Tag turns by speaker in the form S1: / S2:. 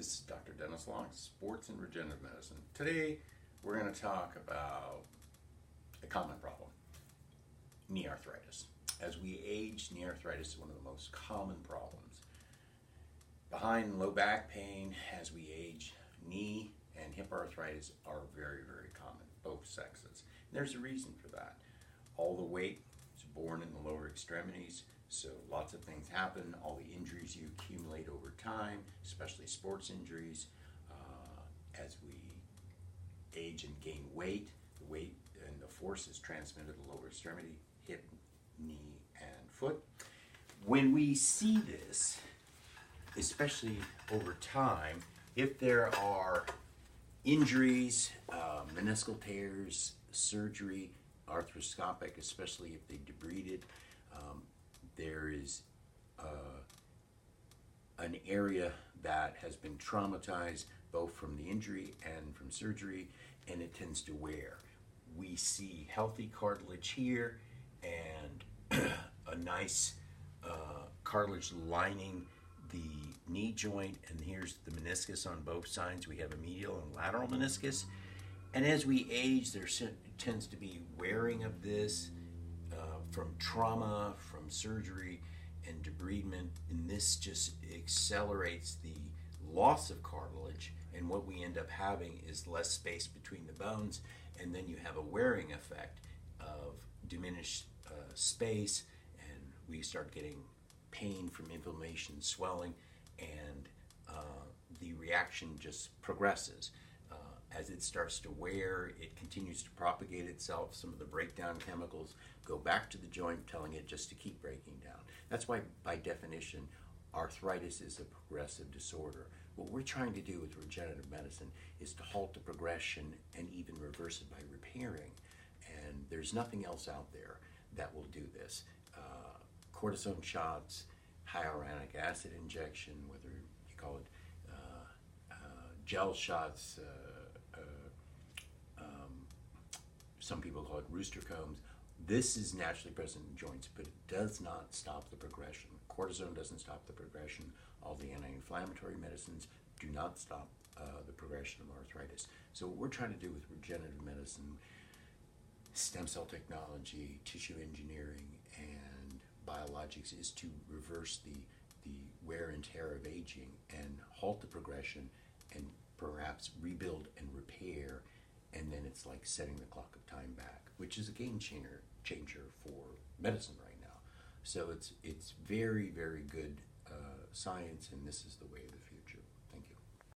S1: This is Dr. Dennis Long, Sports and Regenerative Medicine. Today, we're going to talk about a common problem, knee arthritis. As we age, knee arthritis is one of the most common problems. Behind low back pain, as we age, knee and hip arthritis are very, very common, both sexes. And there's a reason for that. All the weight is born in the lower extremities. So lots of things happen, all the injuries you accumulate over time, especially sports injuries. As we age and gain weight, the weight and the force is transmitted to the lower extremity, hip, knee, and foot. When we see this, especially over time, if there are injuries, meniscal tears, surgery, arthroscopic, especially if they debrided, there is an area that has been traumatized both from the injury and from surgery, and it tends to wear. We see healthy cartilage here and a nice cartilage lining the knee joint, and here's the meniscus on both sides. We have a medial and lateral meniscus, and as we age, there tends to be wearing of this from trauma, from surgery, and debridement, and this just accelerates the loss of cartilage, and what we end up having is less space between the bones, and then you have a wearing effect of diminished space, and we start getting pain from inflammation, swelling, and the reaction just progresses. As it starts to wear, it continues to propagate itself. Some of the breakdown chemicals go back to the joint, telling it just to keep breaking down. That's why, by definition, arthritis is a progressive disorder. What we're trying to do with regenerative medicine is to halt the progression and even reverse it by repairing. And there's nothing else out there that will do this. Cortisone shots, hyaluronic acid injection, whether you call it gel shots, some people call it rooster combs. This is naturally present in joints, but it does not stop the progression. Cortisone doesn't stop the progression. All the anti-inflammatory medicines do not stop the progression of arthritis. So what we're trying to do with regenerative medicine, stem cell technology, tissue engineering, and biologics is to reverse the wear and tear of aging and halt the progression and perhaps rebuild and repair, and then it's like setting the clock of time back, which is a game changer for medicine right now. So it's very, very good science, and this is the way